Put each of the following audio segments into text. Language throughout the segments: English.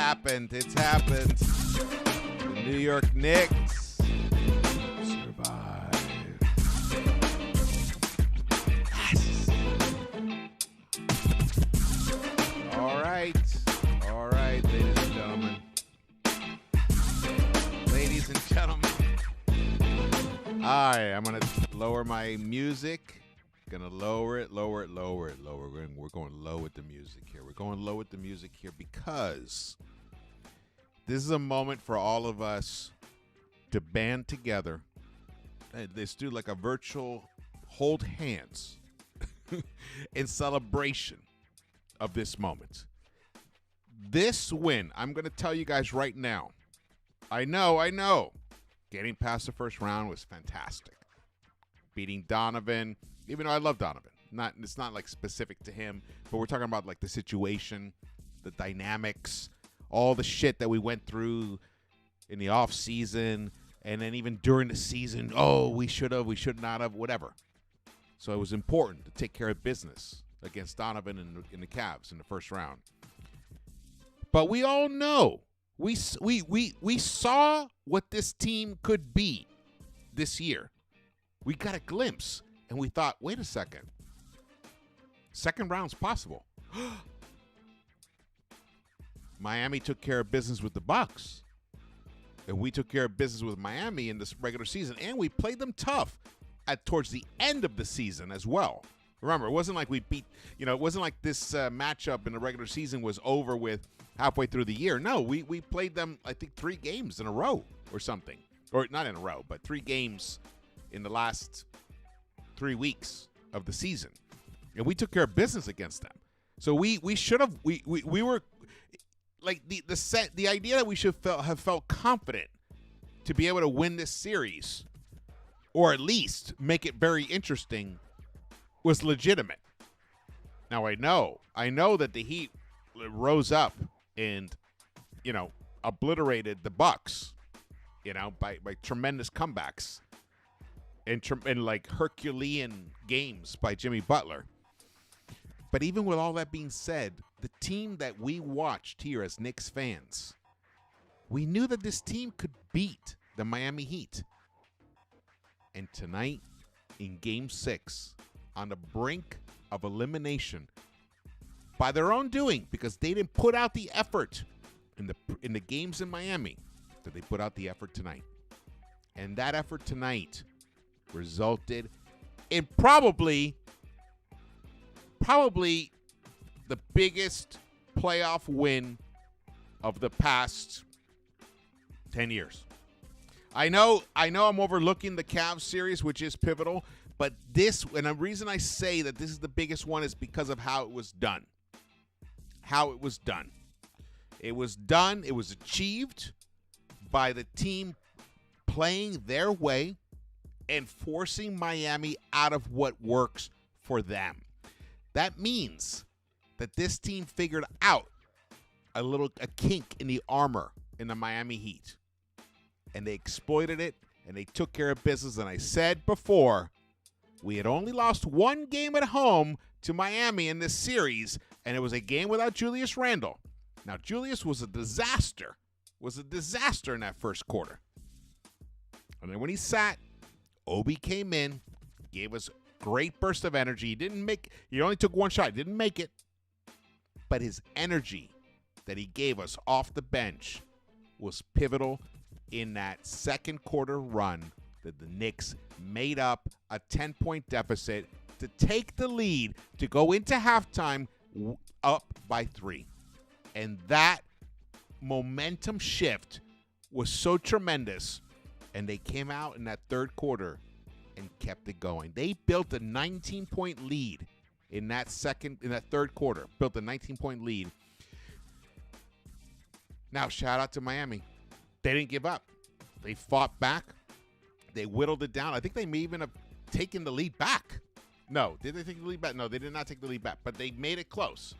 happened. It's happened. The New York Knicks survive. Yes. All right, ladies and gentlemen. Ladies and gentlemen. All right, I'm going to lower my music. Gonna lower it. We're going low with the music here. We're going low with the music here because this is a moment for all of us to band together. Let's do like a virtual hold hands in celebration of this moment. This win, I'm gonna tell you guys right now. I know. Getting past the first round was fantastic. Beating Donovan. Even though I love Donovan, it's not like specific to him, but we're talking about like the situation, the dynamics, all the shit that we went through in the off season, and then even during the season. Oh, we should not have, whatever. So it was important to take care of business against Donovan in the Cavs in the first round. But we all know we saw what this team could be this year. We got a glimpse. And we thought, wait a second. Second round's possible. Miami took care of business with the Bucks. And we took care of business with Miami in this regular season. And we played them tough towards the end of the season as well. Remember, it wasn't like we beat, it wasn't like this matchup in the regular season was over with halfway through the year. No, we played them, I think, 3 games in a row or something. Or not in a row, but 3 games in the last 3 weeks of the season, and we took care of business against them. So we should have we were like the idea that we should have felt confident to be able to win this series, or at least make it very interesting, was legitimate. Now I know that the Heat rose up and obliterated the Bucks, by tremendous comebacks. And like Herculean games by Jimmy Butler. But even with all that being said, the team that we watched here as Knicks fans, we knew that this team could beat the Miami Heat. And tonight, in Game 6, on the brink of elimination, by their own doing, because they didn't put out the effort in the games in Miami, that they put out the effort tonight. And that effort tonight resulted in probably the biggest playoff win of the past 10 years. I know I'm overlooking the Cavs series, which is pivotal, but and the reason I say that this is the biggest one is because of how it was done. It was achieved by the team playing their way and forcing Miami out of what works for them. That means that this team figured out a kink in the armor in the Miami Heat. And they exploited it, and they took care of business. And I said before, we had only lost 1 game at home to Miami in this series, and it was a game without Julius Randle. Now, Julius was a disaster in that first quarter. And then when he sat, Obi came in, gave us great burst of energy. He only took 1 shot. He didn't make it. But his energy that he gave us off the bench was pivotal in that second quarter run that the Knicks made up a 10-point deficit to take the lead, to go into halftime up by 3. And that momentum shift was so tremendous. And they came out in that third quarter and kept it going. They built a 19-point lead in that third quarter. Built a 19-point lead. Now, shout out to Miami. They didn't give up. They fought back. They whittled it down. I think they may even have taken the lead back. No, did they take the lead back? No, they did not take the lead back. But they made it close.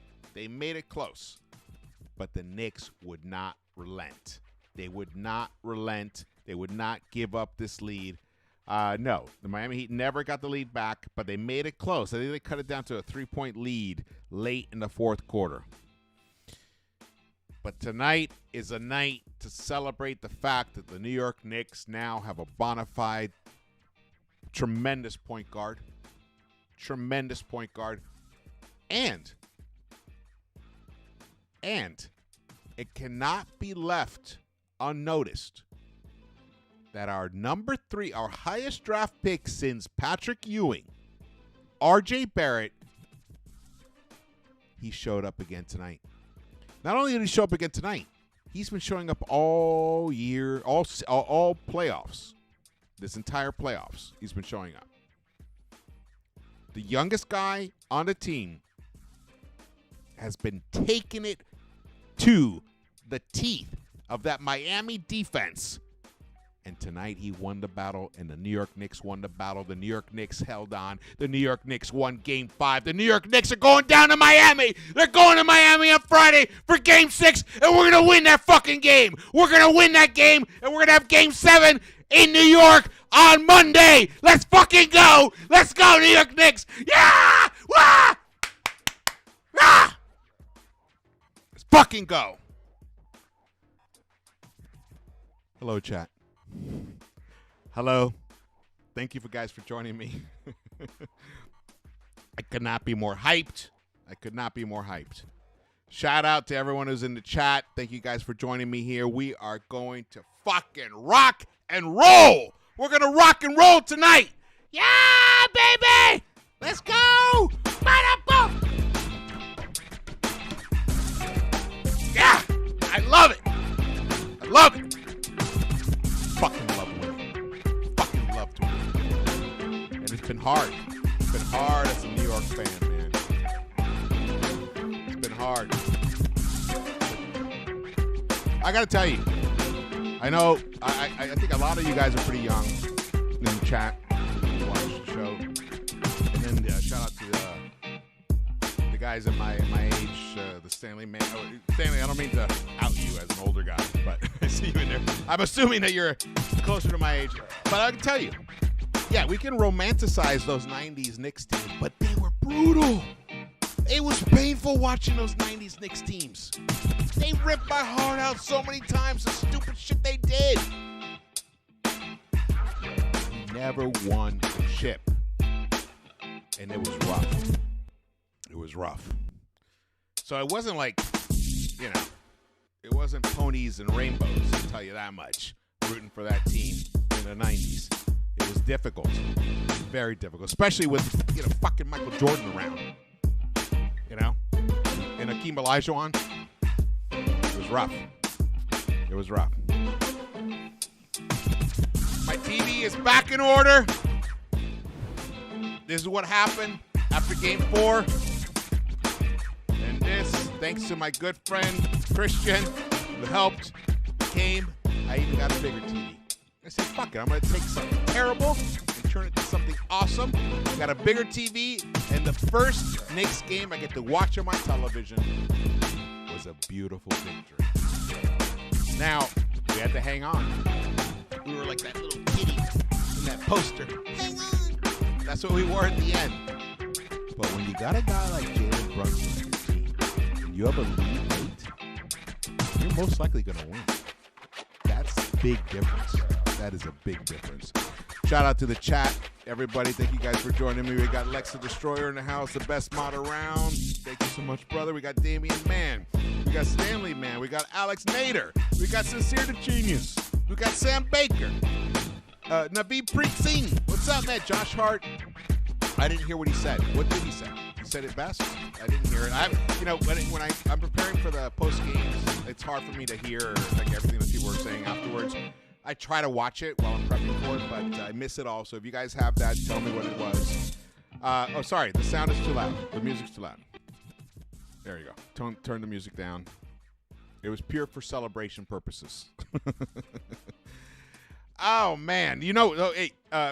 But the Knicks would not relent. They would not relent. They would not give up this lead. No, the Miami Heat never got the lead back, but they made it close. I think they cut it down to a 3-point lead late in the fourth quarter. But tonight is a night to celebrate the fact that the New York Knicks now have a bona fide, tremendous point guard. Tremendous point guard. And it cannot be left unnoticed that our number 3, our highest draft pick since Patrick Ewing, RJ Barrett, he showed up again tonight. Not only did he show up again tonight, he's been showing up all year, all playoffs. This entire playoffs, he's been showing up. The youngest guy on the team has been taking it to the teeth of that Miami defense. And tonight he won the battle, and the New York Knicks won the battle. The New York Knicks held on. The New York Knicks won Game 5. The New York Knicks are going down to Miami. They're going to Miami on Friday for Game 6, and we're going to win that fucking game. We're going to win that game, and we're going to have Game 7 in New York on Monday. Let's fucking go. Let's go, New York Knicks. Yeah! Wah! Ah! Let's fucking go. Hello, chat. Hello. Thank you guys for joining me. I could not be more hyped. Shout out to everyone who's in the chat. Thank you guys for joining me here. We are going to fucking rock and roll. We're going to rock and roll tonight. Yeah, baby. Let's go. Yeah, I love it. Fucking love winning. Fucking love to win. And it's been hard. It's been hard as a New York fan, man. It's been hard. I gotta tell you, I know, I think a lot of you guys are pretty young in the chat. You watch the show. And then shout out to the guys at my age, the Stanley man. Oh, Stanley, I don't mean to out you as an older guy, but I see you in there. I'm assuming that you're closer to my age. But I can tell you, yeah, we can romanticize those 90s Knicks teams, but they were brutal. It was painful watching those 90s Knicks teams. They ripped my heart out so many times, the stupid shit they did. We never won the chip. And it was rough. It was rough. So it wasn't like, you know, it wasn't ponies and rainbows, I'll tell you that much, rooting for that team in the 90s. It was difficult. Very difficult. Especially with, you know, fucking Michael Jordan around. You know? And Hakeem Olajuwon. It was rough. It was rough. My TV is back in order. This is what happened after Game 4. And this, thanks to my good friend Christian, who helped, I even got a bigger TV. I said, fuck it, I'm going to take something terrible and turn it to something awesome. Got a bigger TV, and the first Knicks game I get to watch on my television was a beautiful victory. Now, we had to hang on. We were like that little kitty in that poster. Hang on. That's what we were at the end. But when you got a guy like Jalen Brunson on your team, and you have a lead late, you're most likely going to win. That's a big difference. That is a big difference. Shout out to the chat. Everybody, thank you guys for joining me. We got Lex the Destroyer in the house, the best mod around. Thank you so much, brother. We got Damian Man. We got Stanley Man. We got Alex Nader. We got Sincere the Genius. We got Sam Baker. Naveed Preet Singh. What's up, man? Josh Hart. I didn't hear what he said. What did he say? He said it best. I didn't hear it. When I'm preparing for the post games, it's hard for me to hear like everything that people are saying afterwards. I try to watch it while I'm prepping for it, but I miss it all. So if you guys have that, tell me what it was. Sorry, the sound is too loud. The music's too loud. There you go. Turn the music down. It was pure for celebration purposes. Oh man,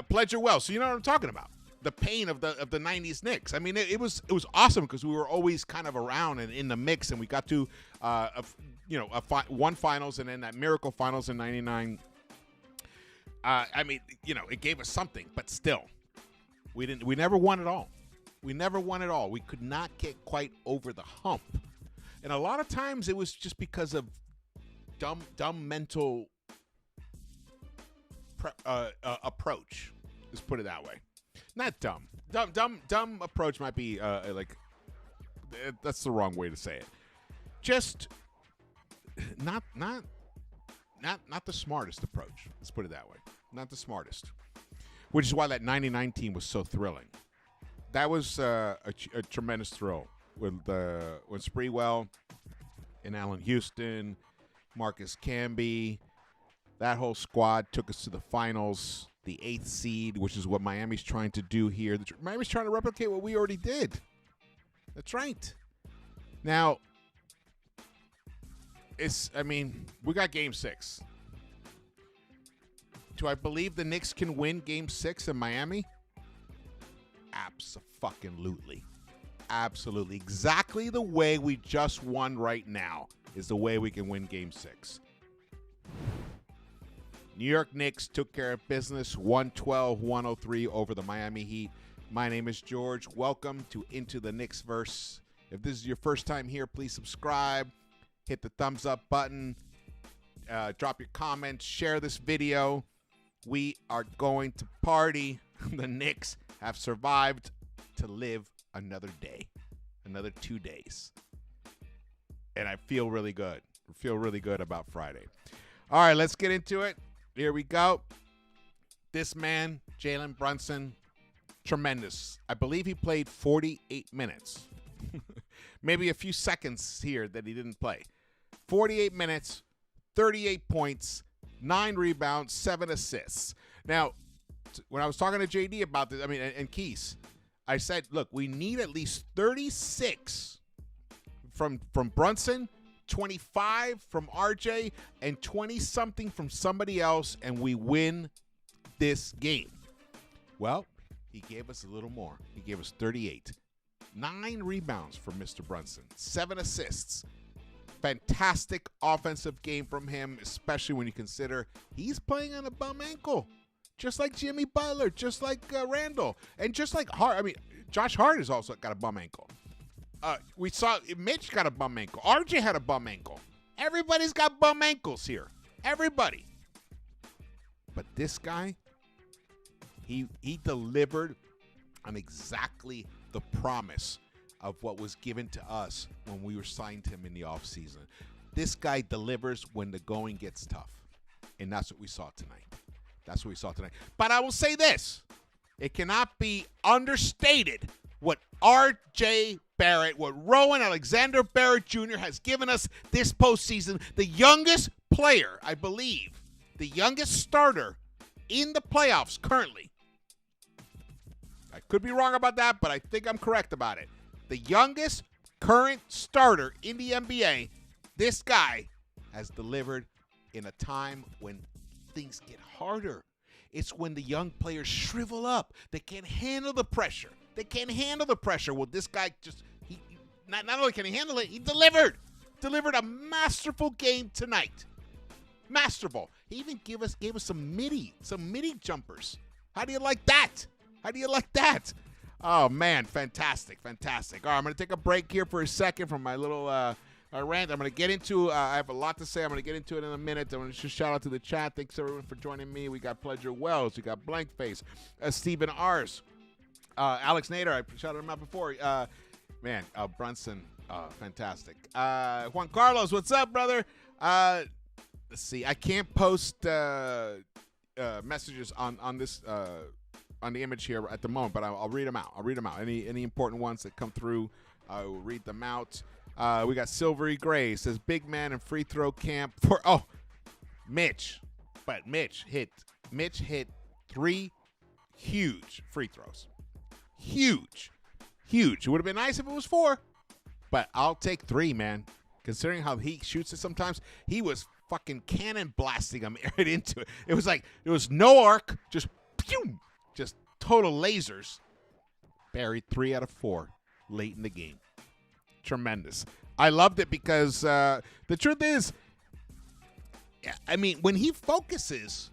Pledge Your Wealth. So you know what I'm talking about. The pain of the 90s Knicks. I mean, it was awesome because we were always kind of around and in the mix, and we got to one finals and then that miracle finals in '99. It gave us something, but still, we never won it all. We never won it all. We could not get quite over the hump. And a lot of times it was just because of dumb mental approach. Let's put it that way. Not dumb. Dumb approach might be that's the wrong way to say it. Just not the smartest approach. Let's put it that way. Not the smartest. Which is why that 99 team was so thrilling. That was a tremendous thrill with when Spreewell and Allen Houston, Marcus Camby, that whole squad took us to the finals, the 8th seed, which is what Miami's trying to do here. Miami's trying to replicate what we already did. That's right. Now, we got Game 6. Do I believe the Knicks can win Game 6 in Miami? Abso-fucking-lutely. Absolutely. Exactly the way we just won right now is the way we can win Game 6. New York Knicks took care of business 112-103 over the Miami Heat. My name is George. Welcome to Into the Knicks-Verse. If this is your first time here, please subscribe. Hit the thumbs up button. Drop your comments. Share this video. We are going to party. The Knicks have survived to live another day, another 2 days. And I feel really good. I feel really good about Friday. All right, let's get into it. Here we go. This man, Jalen Brunson, tremendous. I believe he played 48 minutes. Maybe a few seconds here that he didn't play. 48 minutes, 38 points, 9 rebounds, 7 assists. Now, when I was talking to JD about this, and Keese, I said, look, we need at least 36 from Brunson, 25 from RJ, and 20-something from somebody else, and we win this game. Well, he gave us a little more. He gave us 38. 9 rebounds from Mr. Brunson, 7 assists. Fantastic offensive game from him, especially when you consider he's playing on a bum ankle. Just like Jimmy Butler, just like Randall, and just like Hart. Josh Hart has also got a bum ankle. We saw Mitch got a bum ankle. RJ had a bum ankle. Everybody's got bum ankles here. Everybody. But this guy, he delivered on exactly the promise of what was given to us when we were signed him in the offseason. This guy delivers when the going gets tough. And that's what we saw tonight. That's what we saw tonight. But I will say this. It cannot be understated what R.J. Barrett, what Rowan Alexander Barrett Jr. has given us this postseason. The youngest player, I believe, the youngest starter in the playoffs currently. I could be wrong about that, but I think I'm correct about it. The youngest current starter in the NBA, this guy has delivered in a time when things get harder. It's when the young players shrivel up. They can't handle the pressure. Well, this guy not only can he handle it, he delivered. Delivered a masterful game tonight. Masterful. He even gave us some midi jumpers. How do you like that? Oh, man, fantastic. All right, I'm going to take a break here for a second from my little rant. I'm going to get into I have a lot to say. I'm going to get into it in a minute. I'm going to just shout out to the chat. Thanks, everyone, for joining me. We got Pleasure Wells. We got Blankface. Stephen Ars. Alex Nader. I shouted him out before. Brunson. Fantastic. Juan Carlos, what's up, brother? Let's see. I can't post messages on this on the image here at the moment, but I'll read them out. Any important ones that come through, I will read them out. We got Silvery Gray says big man and free throw camp for Mitch. But Mitch hit 3 huge free throws. Huge. It would have been nice if it was 4, but I'll take 3, man. Considering how he shoots it sometimes, he was fucking cannon blasting him right into it. It was like there was no arc, just pew, just total lasers. Buried 3 out of 4 late in the game. Tremendous. I loved it because the truth is, when he focuses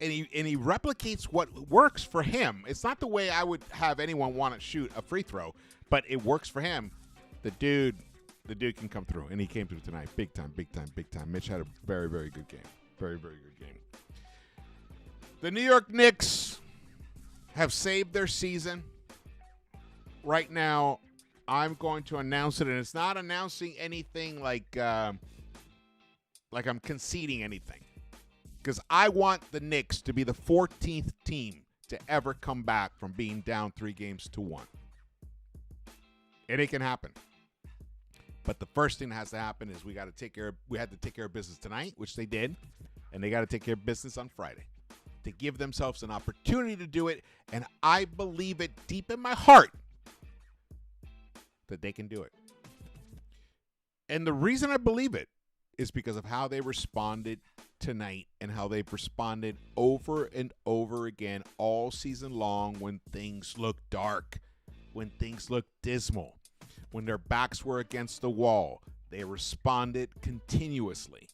and he replicates what works for him, it's not the way I would have anyone want to shoot a free throw, but it works for him. The dude the dude can come through, and he came through tonight. Big time, big time, big time. Mitch had a very, very good game. Very, very good game. The New York Knicks have saved their season. Right now, I'm going to announce it, and it's not announcing anything like I'm conceding anything. Because I want the Knicks to be the 14th team to ever come back from being down 3-1. And it can happen. But the first thing that has to happen is we had to take care of business tonight, which they did, and they got to take care of business on Friday to give themselves an opportunity to do it. And I believe it deep in my heart that they can do it. And the reason I believe it is because of how they responded tonight and how they've responded over and over again all season long when things look dark, when things look dismal, when their backs were against the wall. They responded continuously.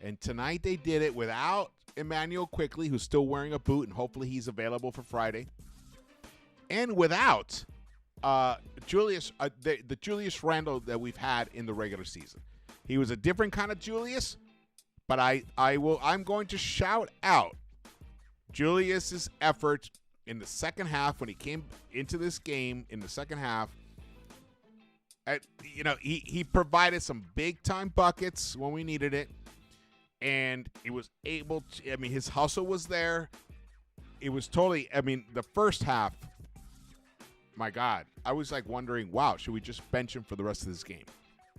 And tonight they did it without Emmanuel Quickley, who's still wearing a boot, and hopefully he's available for Friday. And without the Julius Randle that we've had in the regular season. He was a different kind of Julius, but I'm going to shout out Julius's effort in the second half when he came into this game in the second half. He provided some big time buckets when we needed it, and he was able to. I mean, his hustle was there. It was totally. I mean, the first half. My God, I was like wondering, wow, should we just bench him for the rest of this game?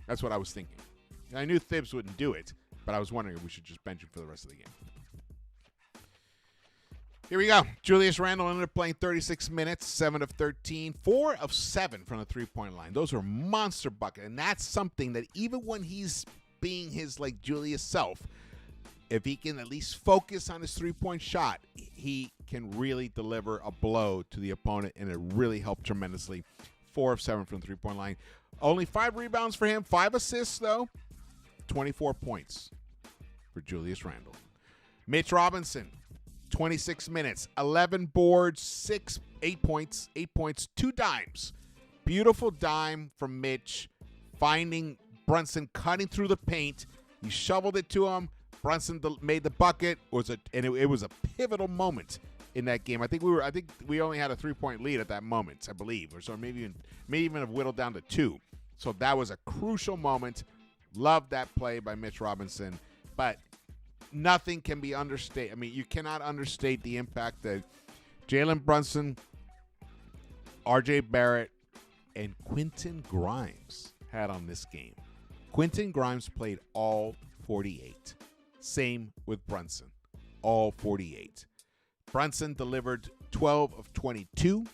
That's what I was thinking. And I knew Thibs wouldn't do it, but I was wondering if we should just bench him for the rest of the game. Here we go. Julius Randle ended up playing 36 minutes, 7 of 13, 4 of 7 from the three-point line. Those are monster buckets, and that's something that even when he's being his like Julius self, if he can at least focus on his three-point shot, he can really deliver a blow to the opponent, and it really helped tremendously. 4 of 7 from the three-point line. Only 5 rebounds for him, 5 assists, though. 24 points for Julius Randle. Mitch Robinson, 26 minutes, 11 boards, 8 points, 2 dimes. Beautiful dime from Mitch, finding Brunson cutting through the paint. He shoveled it to him. Brunson made the bucket. It was a pivotal moment in that game. I think we only had a 3-point lead at that moment, I believe, or so maybe even have whittled down to 2. So that was a crucial moment. Loved that play by Mitch Robinson, but nothing can be understated. I mean, you cannot understate the impact that Jalen Brunson, R.J. Barrett, and Quentin Grimes had on this game. Quentin Grimes played all 48. Same with Brunson, all 48. Brunson delivered 12 of 22,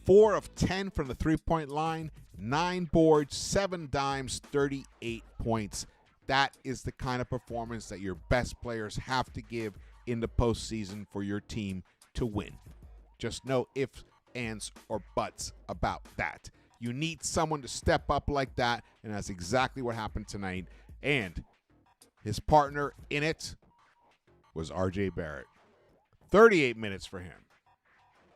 4 of 10 from the three-point line, 9 boards, 7 dimes, 38 points. That is the kind of performance that your best players have to give in the postseason for your team to win. Just no ifs, ands, or buts about that. You need someone to step up like that, and that's exactly what happened tonight. And his partner in it was R.J. Barrett. 38 minutes for him.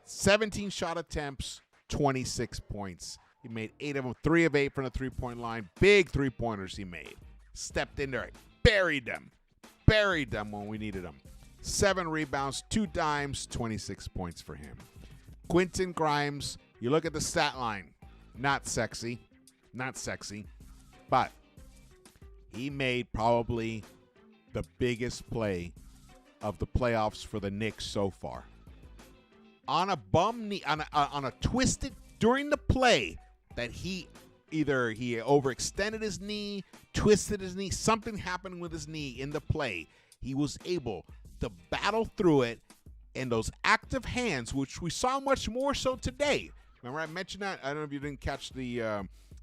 17 shot attempts, 26 points. He made 8 of them, 3 of 8 from the three-point line. Big three-pointers he made. Stepped in there, buried them when we needed them. 7 rebounds, 2 dimes, 26 points for him. Quentin Grimes, you look at the stat line, not sexy, but he made probably the biggest play of the playoffs for the Knicks so far. On a bum knee, on a twisted during the play that he overextended his knee, twisted his knee, something happened with his knee in the play. He was able to battle through it, and those active hands, which we saw much more so today. Remember I mentioned that? I don't know if you didn't catch the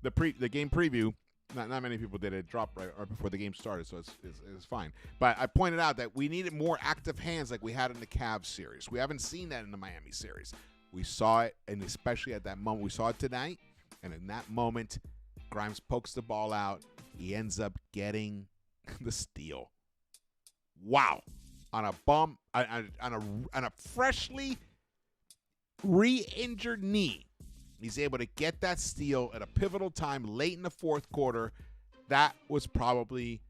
game preview. Not many people did. It dropped right before the game started, so it's fine. But I pointed out that we needed more active hands like we had in the Cavs series. We haven't seen that in the Miami series. We saw it, and especially at that moment. We saw it tonight, and in that moment, Grimes pokes the ball out. He ends up getting the steal. Wow. On a freshly re-injured knee. He's able to get that steal at a pivotal time late in the fourth quarter. That was probably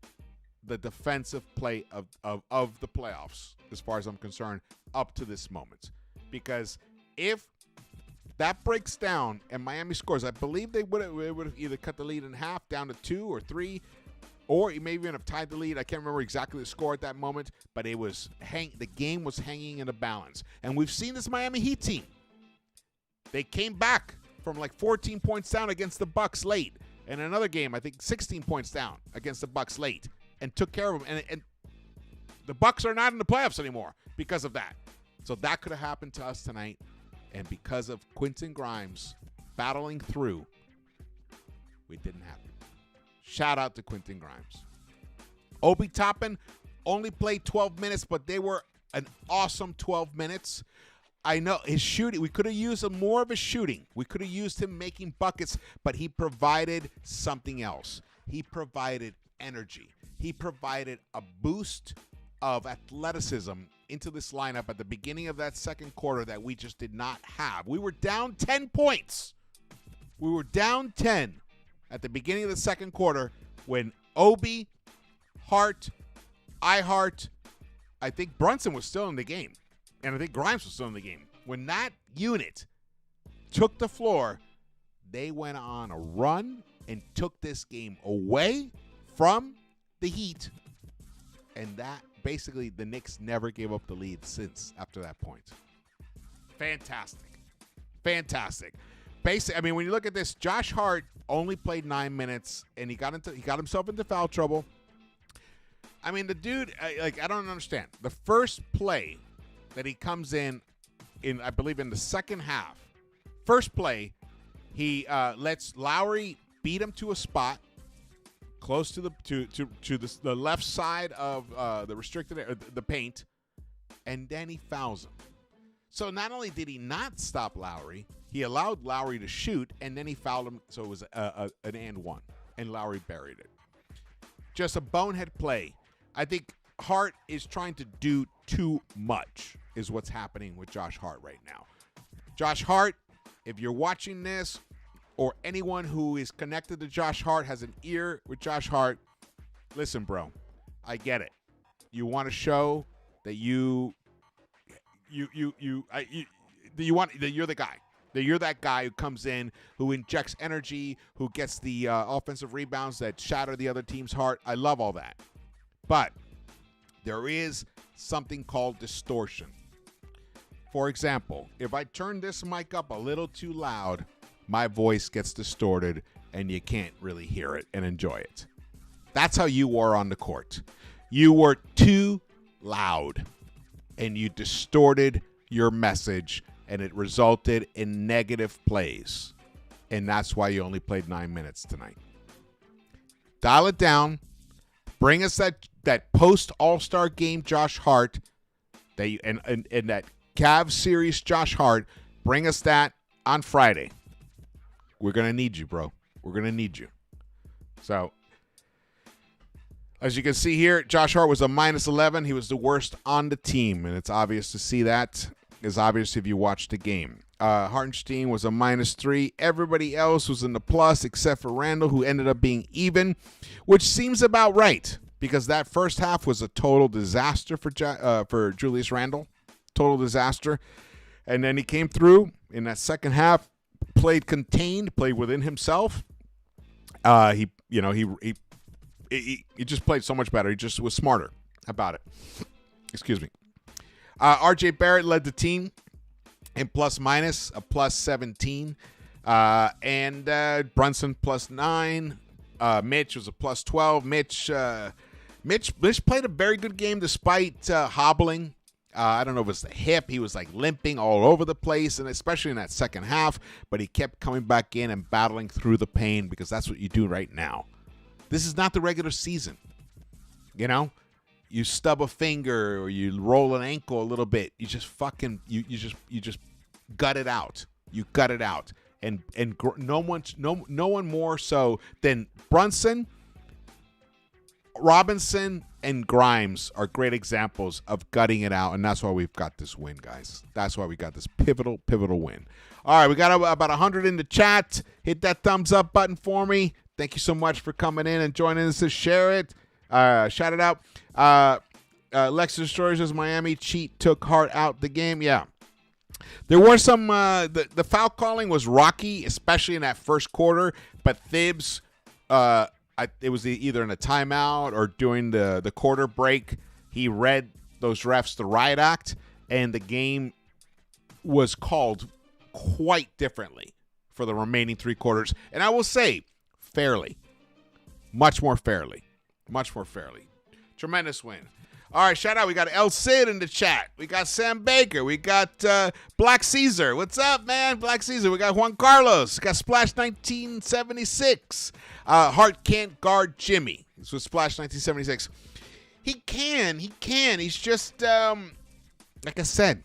the defensive play of the playoffs, as far as I'm concerned, up to this moment. Because if that breaks down and Miami scores, I believe they would have either cut the lead in half down to 2 or 3, or maybe even have tied the lead. I can't remember exactly the score at that moment, but it was the game was hanging in a balance. And we've seen this Miami Heat team. They came back from like 14 points down against the Bucks late. And another game, I think 16 points down against the Bucks late, and took care of them. And the Bucks are not in the playoffs anymore because of that. So that could have happened to us tonight. And because of Quentin Grimes battling through, it didn't happen. Shout out to Quentin Grimes. Obi Toppin only played 12 minutes, but they were an awesome 12 minutes. I know his shooting, we could have used more of his shooting. We could have used him making buckets, but he provided something else. He provided energy. He provided a boost of athleticism into this lineup at the beginning of that second quarter that we just did not have. We were down 10 points. We were down 10 at the beginning of the second quarter when Obi, Hart, I think Brunson was still in the game. And I think Grimes was still in the game. When that unit took the floor, they went on a run and took this game away from the Heat. And that basically the Knicks never gave up the lead since after that point. Fantastic. Basically, I mean, when you look at this, Josh Hart only played 9 minutes and he got himself into foul trouble. I mean, the dude, I don't understand. The first play that he comes in I believe in the second half. First play, he lets Lowry beat him to a spot close to the left side of the restricted area, the paint, and then he fouls him. So not only did he not stop Lowry, he allowed Lowry to shoot, and then he fouled him. So it was an and one, and Lowry buried it. Just a bonehead play. I think Hart is trying to do too much is what's happening with Josh Hart right now. Josh Hart, if you're watching this, or anyone who is connected to Josh Hart has an ear with Josh Hart, listen, bro, I get it. You want to show that you're the guy. That you're that guy who comes in, who injects energy, who gets the offensive rebounds that shatter the other team's heart. I love all that. But there is something called distortion. For example, if I turn this mic up a little too loud, my voice gets distorted and you can't really hear it and enjoy it. That's how you were on the court. You were too loud and you distorted your message and it resulted in negative plays. And that's why you only played 9 minutes tonight. Dial it down. Bring us that post All-Star game Josh Hart and that Cavs series Josh Hart. Bring us that on Friday. We're going to need you, bro. We're going to need you. So, as you can see here, Josh Hart was a -11. He was the worst on the team, and it's obvious to see that. It's obvious if you watch the game. Hartenstein was a -3. Everybody else was in the plus except for Randall, who ended up being even, which seems about right because that first half was a total disaster for Julius Randle. Total disaster. And then he came through in that second half, played contained, played within himself. He just played so much better. He just was smarter about it. Excuse me. RJ Barrett led the team in plus-minus, a +17. And Brunson +9. Mitch was a +12. Mitch played a very good game despite hobbling. I don't know if it was the hip. He was like limping all over the place, and especially in that second half. But he kept coming back in and battling through the pain because that's what you do right now. This is not the regular season. You know, you stub a finger or you roll an ankle a little bit. You just fucking you just gut it out. You gut it out, and no one more so than Brunson, Robinson, and Grimes are great examples of gutting it out, and that's why we've got this win, guys. That's why we got this pivotal win. All right, we got about 100 in the chat. Hit that thumbs up button for me. Thank you so much for coming in and joining us to share it. Shout it out. Lexus Stories says Miami cheat took Hart out the game. Yeah. There were some the foul calling was rocky, especially in that first quarter, but Thibs it was either in a timeout or during the quarter break, he read those refs the riot act, and the game was called quite differently for the remaining 3 quarters. And I will say, fairly. Much more fairly. Tremendous win. All right, shout out. We got El Cid in the chat. We got Sam Baker. We got Black Caesar. What's up, man? Black Caesar. We got Juan Carlos. We got Splash 1976. Hart can't guard Jimmy. This was Splash 1976. He can. He's just, like I said,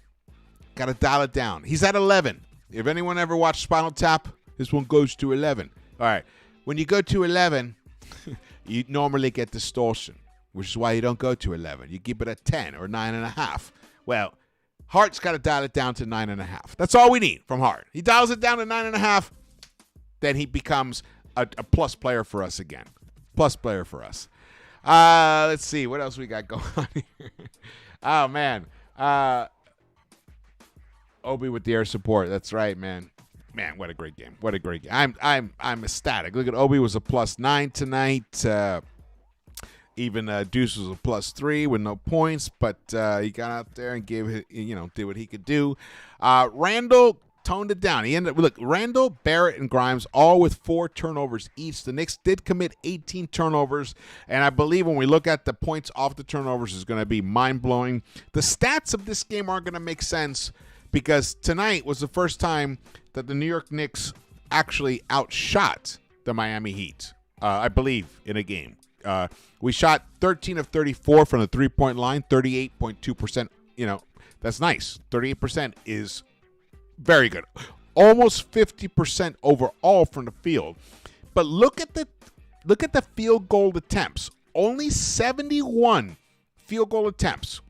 got to dial it down. He's at 11. If anyone ever watched Spinal Tap, this one goes to 11. All right. When you go to 11, you normally get distortion, which is why you don't go to 11. You keep it at 10 or 9.5. Well, Hart's got to dial it down to 9.5. That's all we need from Hart. He dials it down to 9.5, then he becomes a plus player for us again. Plus player for us. Let's see. What else we got going on here? Oh, man. Obi with the air support. That's right, man. Man, what a great game. What a great game. I'm ecstatic. Look at Obi was a +9 tonight. Even Deuce was a +3 with no points, but he got out there and did what he could do. Randall toned it down. Randall, Barrett, and Grimes all with 4 turnovers each. The Knicks did commit 18 turnovers, and I believe when we look at the points off the turnovers is going to be mind-blowing. The stats of this game aren't going to make sense because tonight was the first time that the New York Knicks actually outshot the Miami Heat, I believe, in a game. We shot 13 of 34 from the three-point line, 38.2%. That's nice. 38% is very good. Almost 50% overall from the field. But look at the field goal attempts. Only 71 field goal attempts.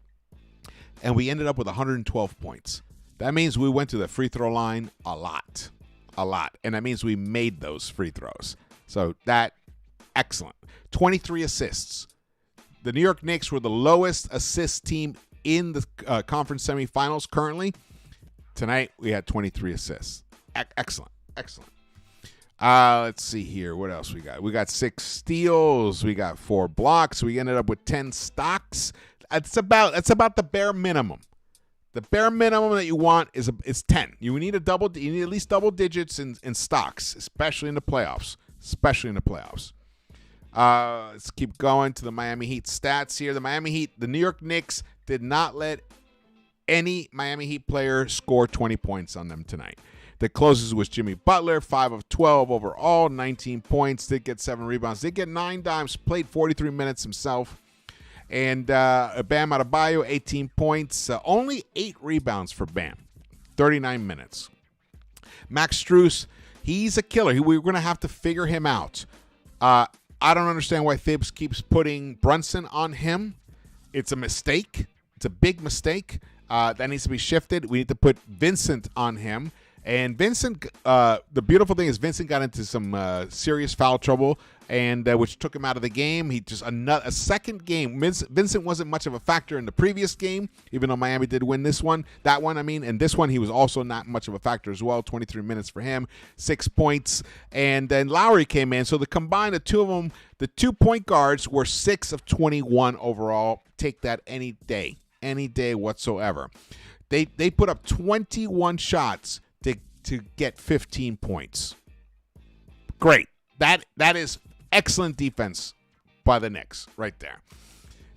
And we ended up with 112 points. That means we went to the free throw line a lot. And that means we made those free throws. So excellent. 23 assists. The New York Knicks were the lowest assist team in the conference semifinals currently. Tonight, we had 23 assists. Excellent. Let's see here. What else we got? We got 6 steals. We got 4 blocks. We ended up with 10 stocks. That's about the bare minimum. The bare minimum that you want is 10. You need at least double digits in stocks, especially in the playoffs. Let's keep going to the Miami Heat stats here. The New York Knicks did not let any Miami Heat player score 20 points on them tonight. The closest was Jimmy Butler, 5 of 12 overall, 19 points, did get 7 rebounds, did get 9 dimes, played 43 minutes himself. And Bam Adebayo, 18 points, only 8 rebounds for Bam, 39 minutes. Max Strus, he's a killer. We're going to have to figure him out. I don't understand why Thibs keeps putting Brunson on him. It's a mistake. It's a big mistake. That needs to be shifted. We need to put Vincent on him. And Vincent, the beautiful thing is Vincent got into some serious foul trouble, and which took him out of the game. He just a second game. Vincent wasn't much of a factor in the previous game, even though Miami did win that one. And this one he was also not much of a factor as well. 23 minutes for him, 6 points, and then Lowry came in. So the two of them, the 2 point guards were 6 of 21 overall. Take that any day whatsoever. They put up 21 shots to get 15 points. Great. That is excellent defense by the Knicks right there.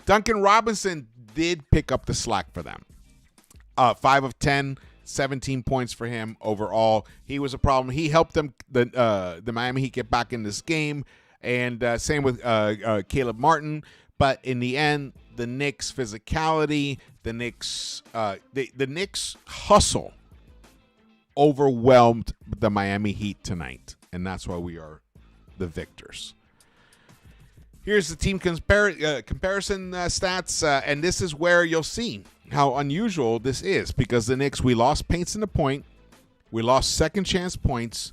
Duncan Robinson did pick up the slack for them. 5 of 10, 17 points for him overall. He was a problem. He helped them, the Miami Heat, get back in this game. And same with Caleb Martin. But in the end, the Knicks' physicality, the Knicks hustle overwhelmed the Miami Heat tonight, and that's why we are the victors. Here's the team comparison stats, and this is where you'll see how unusual this is because the Knicks, we lost paints in the point, we lost second chance points,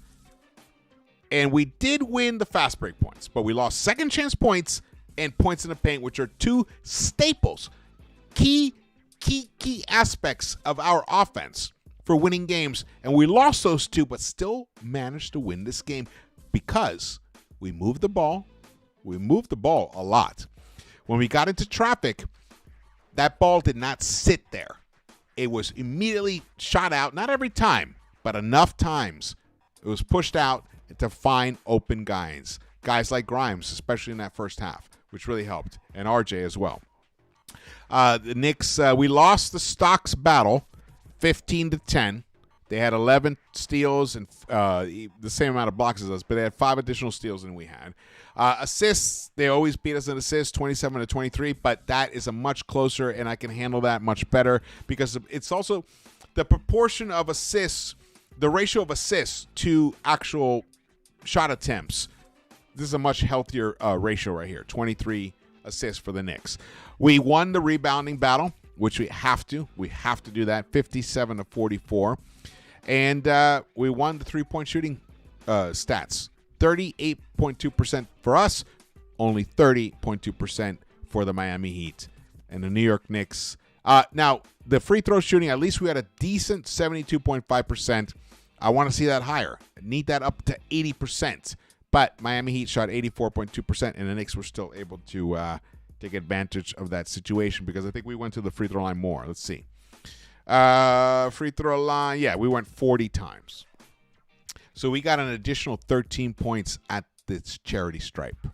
and we did win the fast break points, but we lost second chance points and points in the paint, which are two staples, key aspects of our offense for winning games, and we lost those two, but still managed to win this game because we moved the ball. We moved the ball a lot. When we got into traffic, that ball did not sit there. It was immediately shot out, not every time, but enough times. It was pushed out to find open guys like Grimes, especially in that first half, which really helped, and RJ as well. The Knicks, we lost the stocks battle 15-10. They had 11 steals and the same amount of blocks as us, but they had 5 additional steals than we had. Assists, they always beat us in assists, 27-23, but that is a much closer, and I can handle that much better because it's also the proportion of assists, the ratio of assists to actual shot attempts. This is a much healthier ratio right here, 23 assists for the Knicks. We won the rebounding battle, which we have to. We have to do that, 57-44. And we won the three-point shooting stats, 38.2% for us, only 30.2% for the Miami Heat and the New York Knicks. Now, the free throw shooting, at least we had a decent 72.5%. I want to see that higher. I need that up to 80%. But Miami Heat shot 84.2%, and the Knicks were still able to take advantage of that situation because I think we went to the free throw line more. Let's see. Free throw line, yeah, we went 40 times. So we got an additional 13 points at this charity stripe.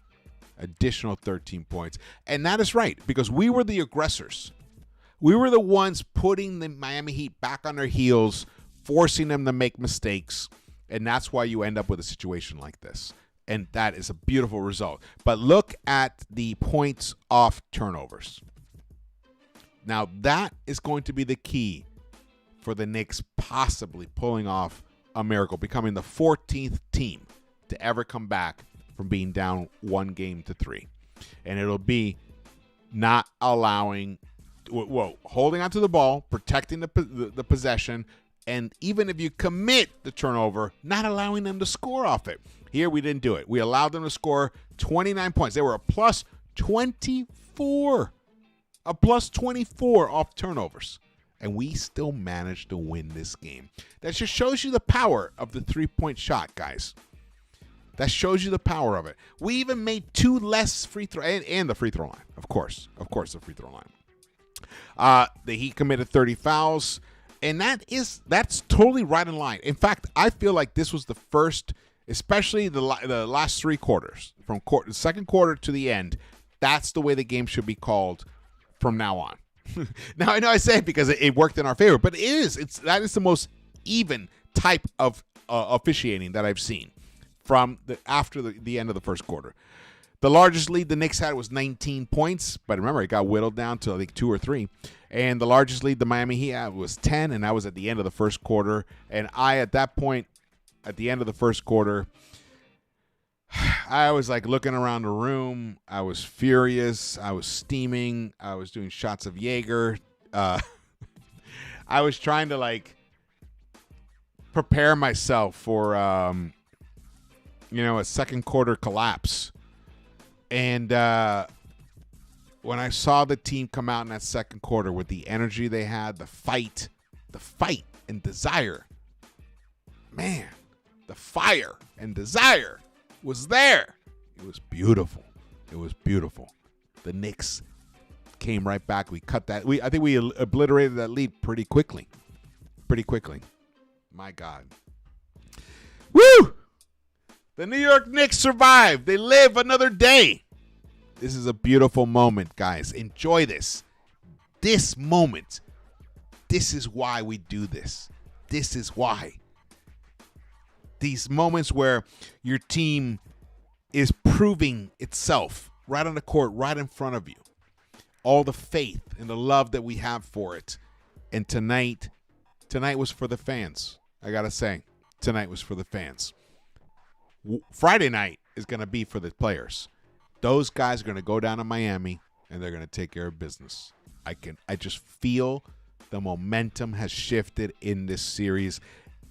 Additional 13 points. And that is right, because we were the aggressors. We were the ones putting the Miami Heat back on their heels, forcing them to make mistakes, and that's why you end up with a situation like this. And that is a beautiful result. But look at the points off turnovers. Now, that is going to be the key for the Knicks possibly pulling off a miracle, becoming the 14th team to ever come back from being down 1-3. And it'll be not allowing, holding onto the ball, protecting the possession, and even if you commit the turnover, not allowing them to score off it. Here, we didn't do it. We allowed them to score 29 points. They were a plus 24. A plus 24 off turnovers. And we still managed to win this game. That just shows you the power of the three-point shot, guys. That shows you the power of it. We even made 2 less free throw and the free throw line, of course. Of course, the free throw line. The Heat committed 30 fouls, and that's totally right in line. In fact, I feel like this was the first, especially the last 3 quarters, from the second quarter to the end. That's the way the game should be called from now on. Now, I know I say it because it worked in our favor, but that is the most even type of officiating that I've seen from after the end of the first quarter. The largest lead the Knicks had was 19 points, but remember, it got whittled down to, I think, 2 or 3. And the largest lead the Miami Heat had was 10, and that was at the end of the first quarter. And at that point, at the end of the first quarter, I was like looking around the room. I was furious. I was steaming. I was doing shots of Jaeger. I was trying to prepare myself for a second quarter collapse. And when I saw the team come out in that second quarter with the energy they had, the fight and desire, man, the fire and desire was there. It was beautiful. It was beautiful. The Knicks came right back. We cut that. I think we obliterated that lead pretty quickly. My God. Woo! The New York Knicks survived. They live another day. This is a beautiful moment, guys. Enjoy this. This moment. This is why we do this. This is why. These moments where your team is proving itself right on the court, right in front of you. All the faith and the love that we have for it. And tonight was for the fans. I got to say, tonight was for the fans. Friday night is going to be for the players. those guys are going to go down to Miami and they're going to take care of business. I just feel the momentum has shifted in this series,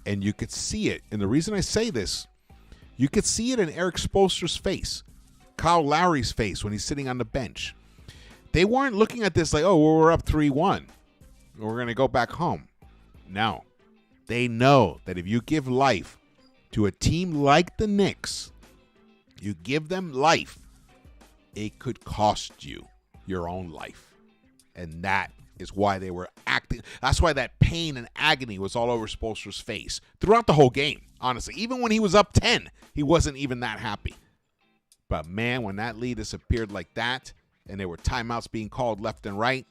and you could see it. And the reason I say this, you could see it in Eric Spoelstra's face, Kyle Lowry's face when he's sitting on the bench. They weren't looking at this like, oh, well, we're up 3-1. We're going to go back home. No. They know that if you give life to a team like the Knicks, you give them life, it could cost you your own life. And that is why they were acting. That's why that pain and agony was all over Spoelstra's face throughout the whole game, honestly. Even when he was up 10, he wasn't even that happy. But, man, when that lead disappeared like that and there were timeouts being called left and right,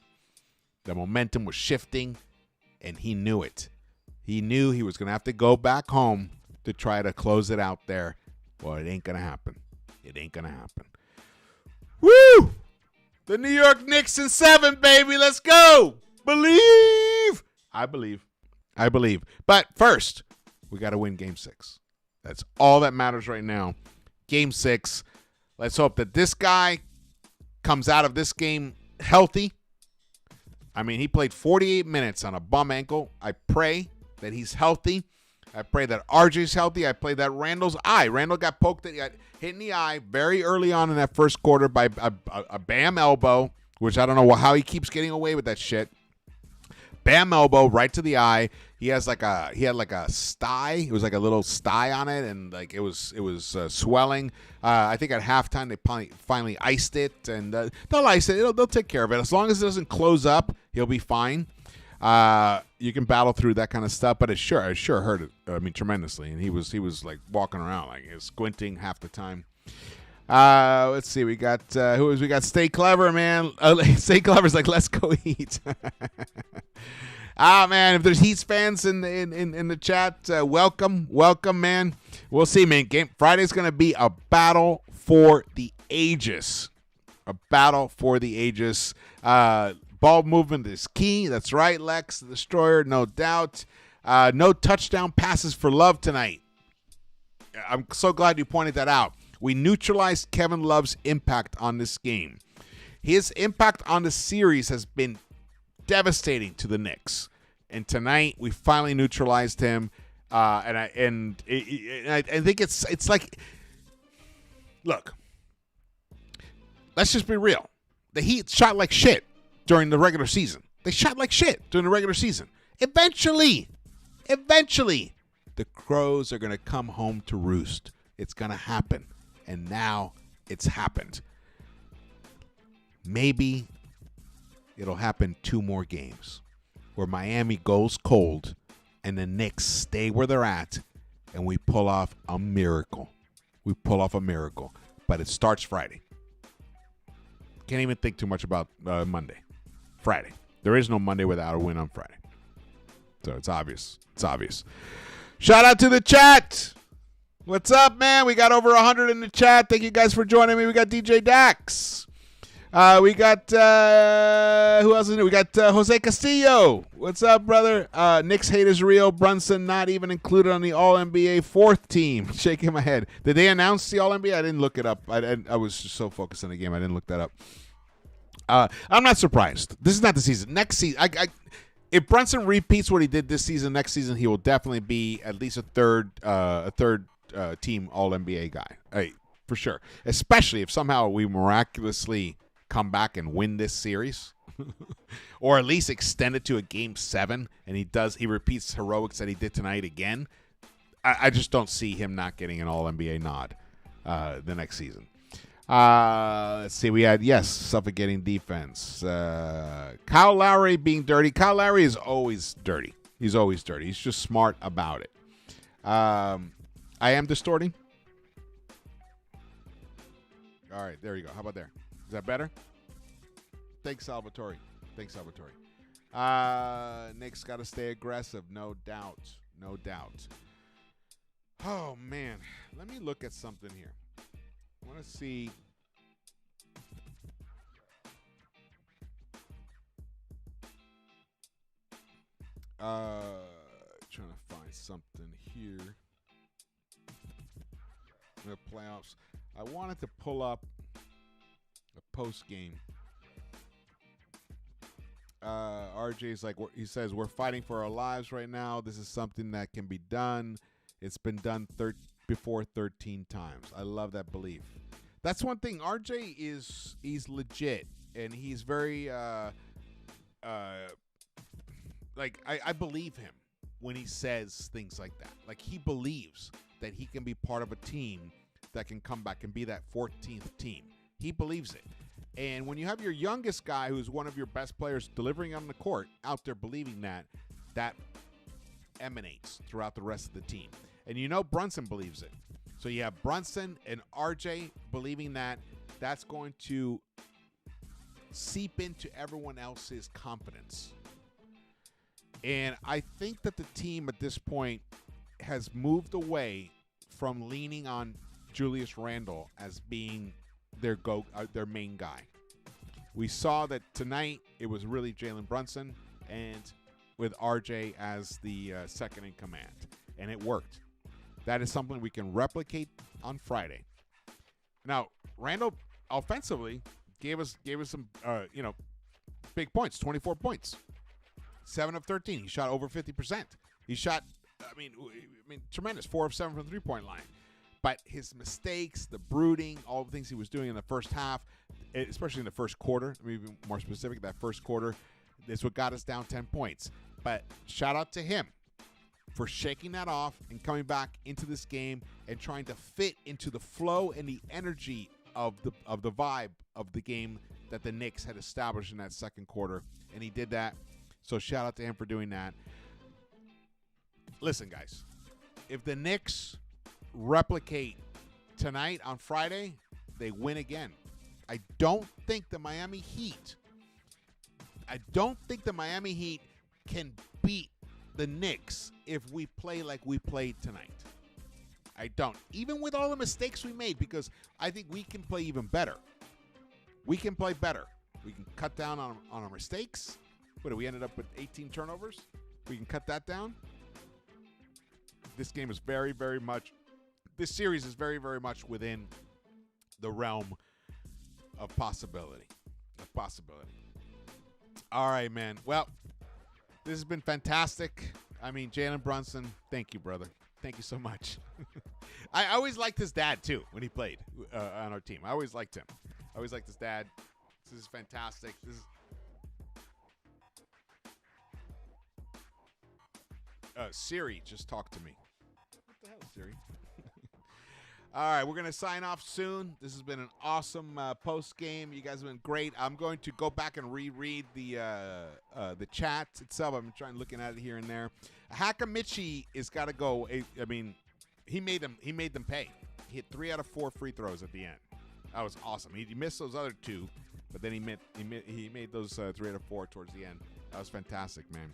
the momentum was shifting, and he knew it. He knew he was going to have to go back home to try to close it out there. Well, it ain't going to happen. It ain't going to happen. Woo! The New York Knicks in 7, baby. Let's go. Believe. I believe. I believe. But first, we got to win Game 6. That's all that matters right now. Game 6. Let's hope that this guy comes out of this game healthy. I mean, he played 48 minutes on a bum ankle. I pray that he's healthy. I pray that RJ's healthy. I pray that Randall's eye. Randall got poked, got hit in the eye very early on in that first quarter by a Bam elbow, which I don't know how he keeps getting away with that shit. Bam elbow right to the eye. He had like a sty. It was like a little sty on it, and like it was swelling. I think at halftime they finally iced it, and they'll ice it. They'll take care of it as long as it doesn't close up. He'll be fine. You can battle through that kind of stuff, but it sure hurt it. I mean, tremendously, and he was like walking around like he was squinting half the time. Let's see. We got we got Stay Clever, man. Stay Clever's like, let's go eat. Man, if there's Heat fans in the chat, welcome, man. We'll see, man. Friday's gonna be a battle for the ages. A battle for the ages. Ball movement is key. That's right, Lex, the Destroyer, no doubt. No touchdown passes for Love tonight. I'm so glad you pointed that out. We neutralized Kevin Love's impact on this game. His impact on the series has been devastating to the Knicks. And tonight we finally neutralized him. And I think it's like, look, let's just be real. The Heat shot like shit during the regular season. They shot like shit during the regular season. Eventually, the Crows are going to come home to roost. It's going to happen. And now it's happened. Maybe it'll happen 2 more games where Miami goes cold and the Knicks stay where they're at and we pull off a miracle. But it starts Friday. Can't even think too much about Monday. Friday. There is no Monday without a win on Friday. So it's obvious. Shout out to the chat. What's up, man? We got over 100 in the chat. Thank you guys for joining me. We got DJ Dax. We got, who else is new? We got Jose Castillo. What's up, brother? Knicks hate is real. Brunson not even included on the All-NBA 4th team. Shaking my head. Did they announce the All-NBA? I didn't look it up. I was just so focused on the game. I didn't look that up. I'm not surprised. This is not the season. Next season, if Brunson repeats what he did this season, next season he will definitely be at least a third team All-NBA guy, for sure. Especially if somehow we miraculously come back and win this series, or at least extend it to a Game 7, and he repeats heroics that he did tonight again. I just don't see him not getting an All-NBA nod the next season. Let's see. We had, suffocating defense. Kyle Lowry being dirty. Kyle Lowry is always dirty. He's always dirty. He's just smart about it. I am distorting. All right, there you go. How about there? Is that better? Thanks, Salvatore. Knicks got to stay aggressive. No doubt. Oh, man. Let me look at something here. I want to see. Trying to find something here. The playoffs. I wanted to pull up post game. RJ's like, he says, we're fighting for our lives right now. This is something that can be done. It's been done before 13 times. I love that belief. That's one thing. RJ he's legit, and he's very like I believe him when he says things like that. Like, he believes that he can be part of a team that can come back and be that 14th team. He believes it. And when you have your youngest guy, who's one of your best players, delivering on the court, out there believing that emanates throughout the rest of the team. And you know Brunson believes it. So you have Brunson and RJ believing that. That's going to seep into everyone else's confidence. And I think that the team at this point has moved away from leaning on Julius Randle as being their main guy. We saw that tonight it was really Jalen Brunson, and with RJ as the second in command, and it worked. That is something we can replicate on Friday. Now, Randle offensively gave us some big points, 24 points, 7 of 13. He shot over 50%. He shot, I mean, tremendous, 4 of 7 from the 3-point line. But his mistakes, the brooding, all the things he was doing in the first half, especially in the first quarter, I mean, even more specific, that first quarter, is what got us down 10 points. But shout out to him for shaking that off and coming back into this game and trying to fit into the flow and the energy of the vibe of the game that the Knicks had established in that second quarter. And he did that. So shout out to him for doing that. Listen, guys, if the Knicks replicate tonight on Friday, they win again. I don't think the Miami Heat can beat the Knicks if we play like we played tonight. I don't. Even with all the mistakes we made, because I think we can play even better. We can play better. We can cut down on our mistakes. We ended up with 18 turnovers. We can cut that down. This game is very, very much, this series is very, very much within the realm of possibility. All right, man. Well, this has been fantastic. I mean, Jalen Brunson, thank you, brother. Thank you so much. I always liked his dad, too, when he played on our team. I always liked him. I always liked his dad. This is fantastic. Siri just talked to me. What the hell, Siri? All right, we're going to sign off soon. This has been an awesome post game. You guys have been great. I'm going to go back and reread the chat itself. I'm trying looking at it here and there. Hakamichi has got to go. I mean, he made them pay. He hit 3 out of 4 free throws at the end. That was awesome. He missed those other 2, but then he made those 3 out of 4 towards the end. That was fantastic, man.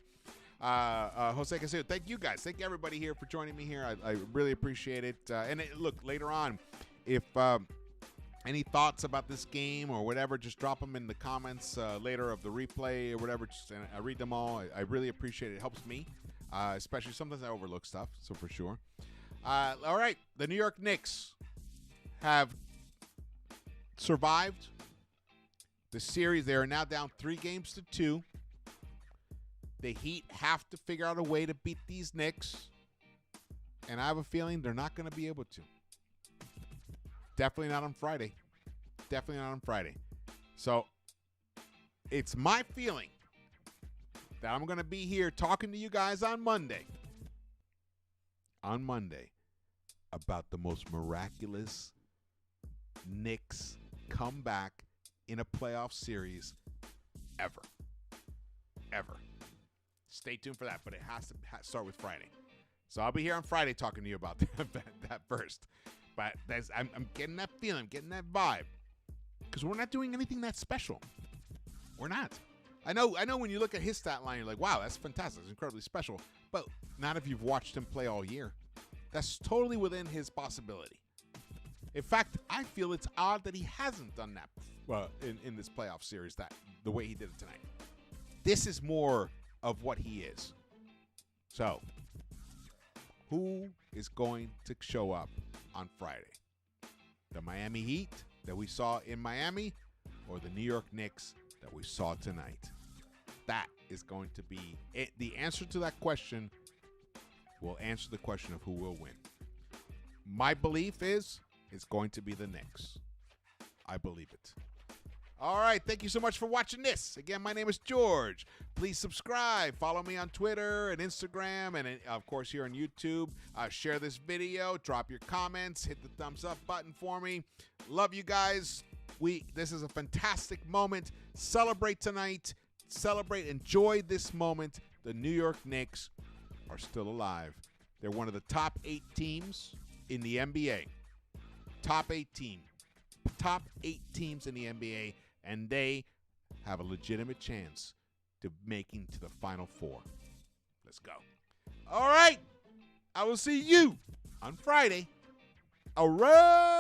Jose Castillo, thank you guys. Thank everybody here for joining me here. I really appreciate it. Look, later on, if any thoughts about this game or whatever, just drop them in the comments later of the replay or whatever. I read them all. I really appreciate it. It helps me, especially sometimes I overlook stuff, so for sure. All right, the New York Knicks have survived the series. They are now down 3-2. The Heat have to figure out a way to beat these Knicks, and I have a feeling they're not going to be able to. Definitely not on Friday. So it's my feeling that I'm going to be here talking to you guys on Monday about the most miraculous Knicks comeback in a playoff series ever. Stay tuned for that, but it has to start with Friday. So I'll be here on Friday talking to you about that first. But I'm getting that feeling, getting that vibe, because we're not doing anything that special. We're not. I know when you look at his stat line, you're like, wow, that's fantastic. It's incredibly special. But not if you've watched him play all year. That's totally within his possibility. In fact, I feel it's odd that he hasn't done that in this playoff series the way he did it tonight. This is more of what he is. So, who is going to show up on Friday? The Miami Heat that we saw in Miami, or the New York Knicks that we saw tonight? That is going to be it. The answer to that question will answer the question of who will win. My belief is it's going to be the Knicks. I believe it. All right, thank you so much for watching this. Again, my name is George. Please subscribe. Follow me on Twitter and Instagram and, of course, here on YouTube. Share this video. Drop your comments. Hit the thumbs up button for me. Love you guys. This is a fantastic moment. Celebrate tonight. Celebrate. Enjoy this moment. The New York Knicks are still alive. They're one of the top 8 teams in the NBA. Top 8 teams in the NBA, and they have a legitimate chance to making to the Final Four. Let's go. All right. I will see you on Friday. All right.